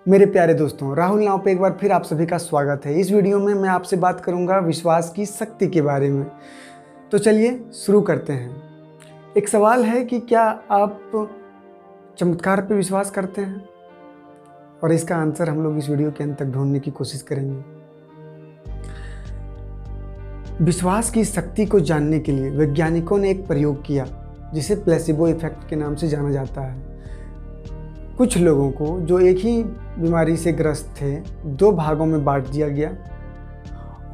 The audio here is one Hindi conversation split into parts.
मेरे प्यारे दोस्तों, राहुल नाव पे एक बार फिर आप सभी का स्वागत है। इस वीडियो में मैं आपसे बात करूंगा विश्वास की शक्ति के बारे में। तो चलिए शुरू करते हैं। एक सवाल है कि क्या आप चमत्कार पे विश्वास करते हैं? और इसका आंसर हम लोग इस वीडियो के अंत तक ढूंढने की कोशिश करेंगे। विश्वास की शक्ति को जानने के लिए वैज्ञानिकों ने एक प्रयोग किया जिसे प्लेसिबो इफेक्ट के नाम से जाना जाता है। कुछ लोगों को जो एक ही बीमारी से ग्रस्त थे, दो भागों में बांट दिया गया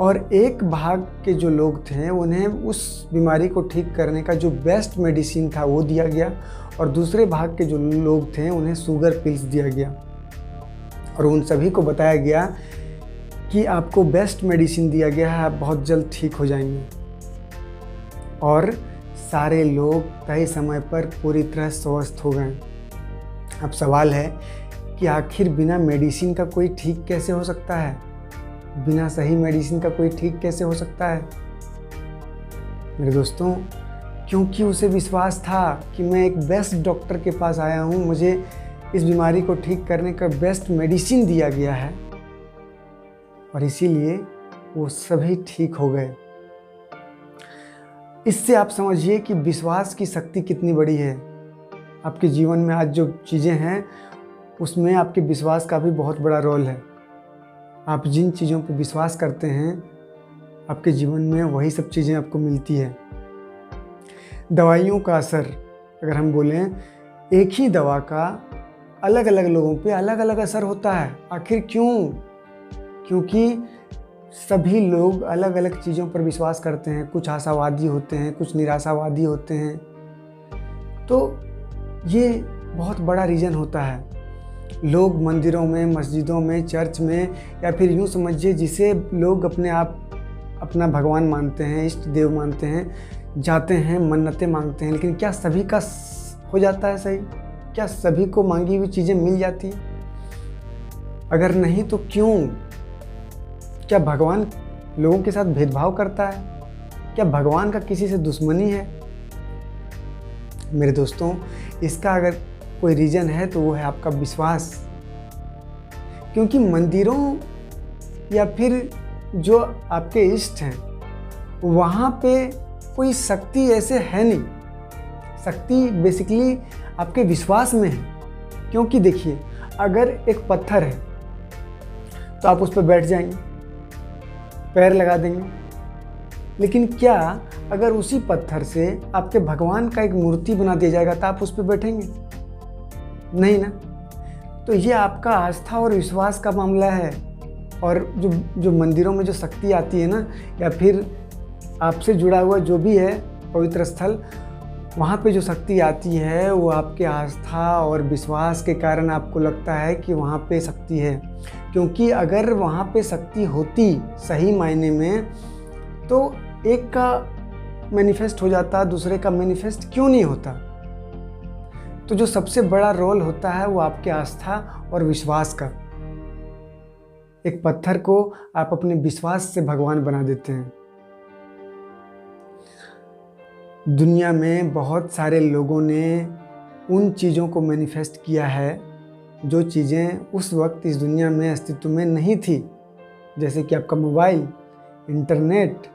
और एक भाग के जो लोग थे उन्हें उस बीमारी को ठीक करने का जो बेस्ट मेडिसिन था वो दिया गया और दूसरे भाग के जो लोग थे उन्हें शुगर पिल्स दिया गया और उन सभी को बताया गया कि आपको बेस्ट मेडिसिन दिया गया है, आप बहुत जल्द ठीक हो जाएंगे। और सारे लोग तय समय पर पूरी तरह स्वस्थ हो गए। अब सवाल है कि आखिर बिना मेडिसिन का कोई ठीक कैसे हो सकता है? बिना सही मेडिसिन का कोई ठीक कैसे हो सकता है? मेरे दोस्तों, क्योंकि उसे विश्वास था कि मैं एक बेस्ट डॉक्टर के पास आया हूँ, मुझे इस बीमारी को ठीक करने का बेस्ट मेडिसिन दिया गया है और इसीलिए वो सभी ठीक हो गए। इससे आप समझिए कि विश्वास की शक्ति कितनी बड़ी है। आपके जीवन में आज जो चीज़ें हैं उसमें आपके विश्वास का भी बहुत बड़ा रोल है। आप जिन चीज़ों पर विश्वास करते हैं आपके जीवन में वही सब चीज़ें आपको मिलती है। दवाइयों का असर अगर हम बोलें, एक ही दवा का अलग अलग लोगों पे अलग अलग असर होता है। आखिर क्यों? क्योंकि सभी लोग अलग अलग चीज़ों पर विश्वास करते हैं। कुछ आशावादी होते हैं, कुछ निराशावादी होते हैं। तो ये बहुत बड़ा रीज़न होता है। लोग मंदिरों में, मस्जिदों में, चर्च में, या फिर यूँ समझिए जिसे लोग अपने आप अपना भगवान मानते हैं, इष्ट देव मानते हैं, जाते हैं, मन्नतें मांगते हैं। लेकिन क्या सभी का हो जाता है सही? क्या सभी को मांगी हुई चीज़ें मिल जाती? अगर नहीं तो क्यों? क्या भगवान लोगों के साथ भेदभाव करता है? क्या भगवान का किसी से दुश्मनी है? मेरे दोस्तों, इसका अगर कोई रीज़न है तो वो है आपका विश्वास। क्योंकि मंदिरों या फिर जो आपके इष्ट हैं वहाँ पे कोई शक्ति ऐसे है नहीं। शक्ति बेसिकली आपके विश्वास में है। क्योंकि देखिए, अगर एक पत्थर है तो आप उस पर बैठ जाएंगे, पैर लगा देंगे। लेकिन क्या अगर उसी पत्थर से आपके भगवान का एक मूर्ति बना दिया जाएगा तो आप उस पर बैठेंगे? नहीं ना। तो ये आपका आस्था और विश्वास का मामला है। और जो मंदिरों में जो शक्ति आती है ना, या फिर आपसे जुड़ा हुआ जो भी है पवित्र स्थल, वहाँ पे जो शक्ति आती है वो आपके आस्था और विश्वास के कारण आपको लगता है कि वहाँ पे शक्ति है। क्योंकि अगर वहाँ पे शक्ति होती सही मायने में तो एक का मैनिफेस्ट हो जाता, दूसरे का मैनिफेस्ट क्यों नहीं होता? तो जो सबसे बड़ा रोल होता है वो आपके आस्था और विश्वास का। एक पत्थर को आप अपने विश्वास से भगवान बना देते हैं। दुनिया में बहुत सारे लोगों ने उन चीज़ों को मैनिफेस्ट किया है जो चीज़ें उस वक्त इस दुनिया में अस्तित्व में नहीं थी। जैसे कि आपका मोबाइल, इंटरनेट,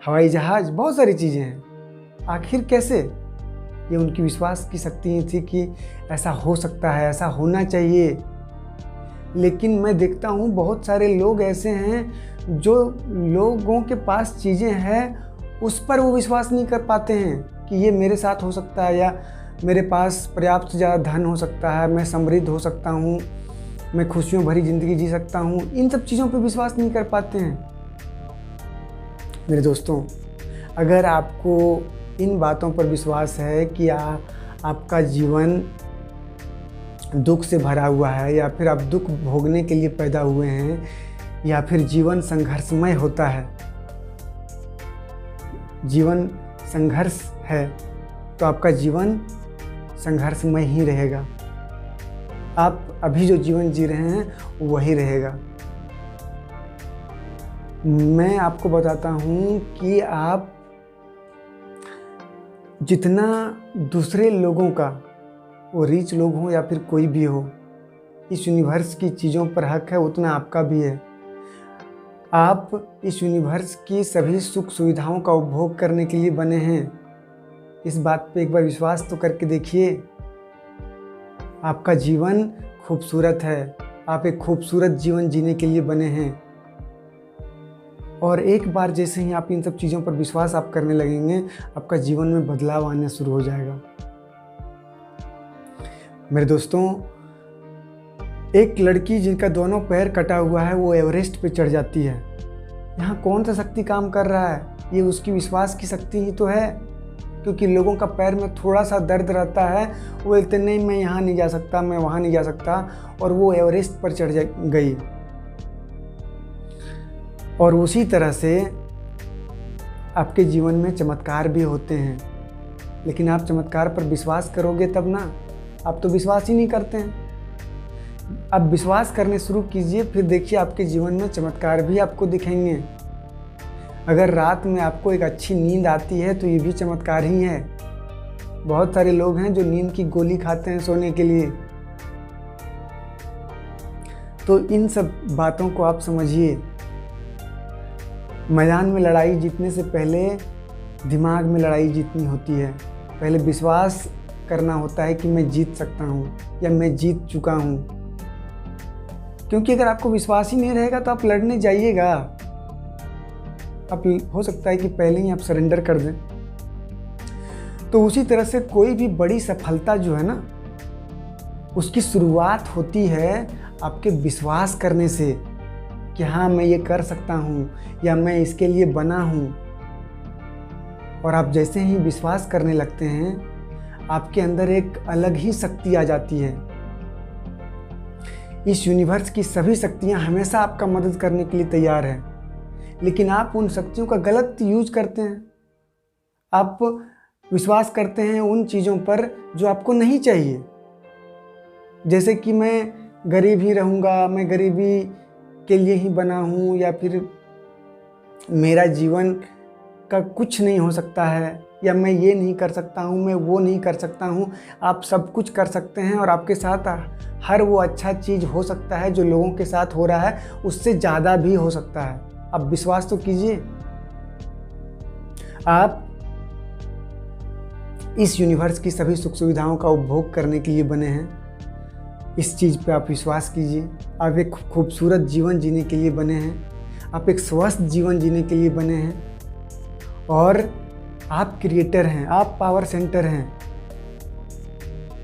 हवाई जहाज़, बहुत सारी चीज़ें हैं। आखिर कैसे? ये उनकी विश्वास की शक्ति ही थी कि ऐसा हो सकता है, ऐसा होना चाहिए। लेकिन मैं देखता हूँ बहुत सारे लोग ऐसे हैं जो लोगों के पास चीज़ें हैं उस पर वो विश्वास नहीं कर पाते हैं कि ये मेरे साथ हो सकता है, या मेरे पास पर्याप्त ज़्यादा धन हो सकता है, मैं समृद्ध हो सकता हूँ, मैं खुशियों भरी ज़िंदगी जी सकता हूँ। इन सब चीज़ों पर विश्वास नहीं कर पाते हैं। मेरे दोस्तों, अगर आपको इन बातों पर विश्वास है कि आपका जीवन दुख से भरा हुआ है, या फिर आप दुख भोगने के लिए पैदा हुए हैं, या फिर जीवन संघर्षमय होता है, जीवन संघर्ष है, तो आपका जीवन संघर्षमय ही रहेगा। आप अभी जो जीवन जी रहे हैं वही रहेगा। मैं आपको बताता हूँ कि आप जितना दूसरे लोगों का, वो रिच लोग हों या फिर कोई भी हो, इस यूनिवर्स की चीज़ों पर हक है उतना आपका भी है। आप इस यूनिवर्स की सभी सुख सुविधाओं का उपभोग करने के लिए बने हैं। इस बात पे एक बार विश्वास तो करके देखिए। आपका जीवन खूबसूरत है, आप एक खूबसूरत जीवन जीने के लिए बने हैं। और एक बार जैसे ही आप इन सब चीज़ों पर विश्वास आप करने लगेंगे, आपका जीवन में बदलाव आना शुरू हो जाएगा। मेरे दोस्तों, एक लड़की जिनका दोनों पैर कटा हुआ है वो एवरेस्ट पे चढ़ जाती है। यहाँ कौन सा शक्ति काम कर रहा है? ये उसकी विश्वास की शक्ति ही तो है। क्योंकि लोगों का पैर में थोड़ा सा दर्द रहता है, वो बोलते नहीं मैं यहाँ नहीं जा सकता, मैं वहाँ नहीं जा सकता, और वो एवरेस्ट पर चढ़ गई। और उसी तरह से आपके जीवन में चमत्कार भी होते हैं, लेकिन आप चमत्कार पर विश्वास करोगे तब ना। आप तो विश्वास ही नहीं करते हैं। अब विश्वास करने शुरू कीजिए, फिर देखिए आपके जीवन में चमत्कार भी आपको दिखेंगे। अगर रात में आपको एक अच्छी नींद आती है तो ये भी चमत्कार ही है। बहुत सारे लोग हैं जो नींद की गोली खाते हैं सोने के लिए। तो इन सब बातों को आप समझिए। मैदान में लड़ाई जीतने से पहले दिमाग में लड़ाई जीतनी होती है। पहले विश्वास करना होता है कि मैं जीत सकता हूँ या मैं जीत चुका हूँ। क्योंकि अगर आपको विश्वास ही नहीं रहेगा तो आप लड़ने जाइएगा, आप हो सकता है कि पहले ही आप सरेंडर कर दें। तो उसी तरह से कोई भी बड़ी सफलता जो है ना, उसकी शुरुआत होती है आपके विश्वास करने से कि हाँ मैं ये कर सकता हूँ या मैं इसके लिए बना हूँ। और आप जैसे ही विश्वास करने लगते हैं, आपके अंदर एक अलग ही शक्ति आ जाती है। इस यूनिवर्स की सभी शक्तियाँ हमेशा आपका मदद करने के लिए तैयार है, लेकिन आप उन शक्तियों का गलत यूज करते हैं। आप विश्वास करते हैं उन चीज़ों पर जो आपको नहीं चाहिए। जैसे कि मैं गरीब ही रहूँगा, मैं गरीबी के लिए ही बना हूँ, या फिर मेरा जीवन का कुछ नहीं हो सकता है, या मैं ये नहीं कर सकता हूँ, मैं वो नहीं कर सकता हूँ। आप सब कुछ कर सकते हैं और आपके साथ हर वो अच्छा चीज़ हो सकता है जो लोगों के साथ हो रहा है, उससे ज़्यादा भी हो सकता है। आप विश्वास तो कीजिए। आप इस यूनिवर्स की सभी सुख सुविधाओं का उपभोग करने के लिए बने हैं। इस चीज़ पे आप विश्वास कीजिए। आप एक खूबसूरत जीवन जीने के लिए बने हैं। आप एक स्वस्थ जीवन जीने के लिए बने हैं। और आप क्रिएटर हैं, आप पावर सेंटर हैं।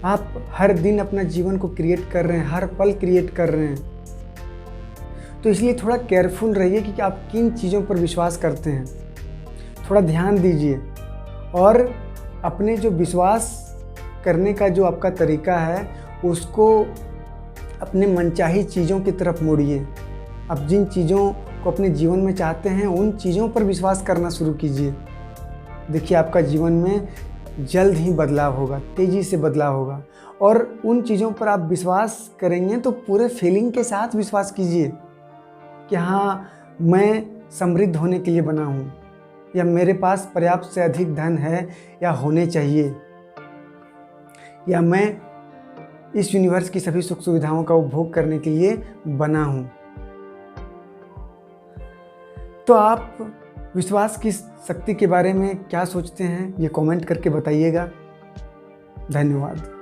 आप हर दिन अपना जीवन को क्रिएट कर रहे हैं, हर पल क्रिएट कर रहे हैं। तो इसलिए थोड़ा केयरफुल रहिए कि आप किन चीज़ों पर विश्वास करते हैं। थोड़ा ध्यान दीजिए और अपने जो विश्वास करने का जो आपका तरीका है उसको अपने मनचाही चीज़ों की तरफ मोड़िए। आप जिन चीज़ों को अपने जीवन में चाहते हैं उन चीज़ों पर विश्वास करना शुरू कीजिए। देखिए आपका जीवन में जल्द ही बदलाव होगा, तेज़ी से बदलाव होगा। और उन चीज़ों पर आप विश्वास करेंगे तो पूरे फीलिंग के साथ विश्वास कीजिए कि हाँ मैं समृद्ध होने के लिए बना हूँ, या मेरे पास पर्याप्त से अधिक धन है या होने चाहिए, या मैं इस यूनिवर्स की सभी सुख सुविधाओं का उपभोग करने के लिए बना हूँ। तो आप विश्वास की शक्ति के बारे में क्या सोचते हैं, ये कमेंट करके बताइएगा। धन्यवाद।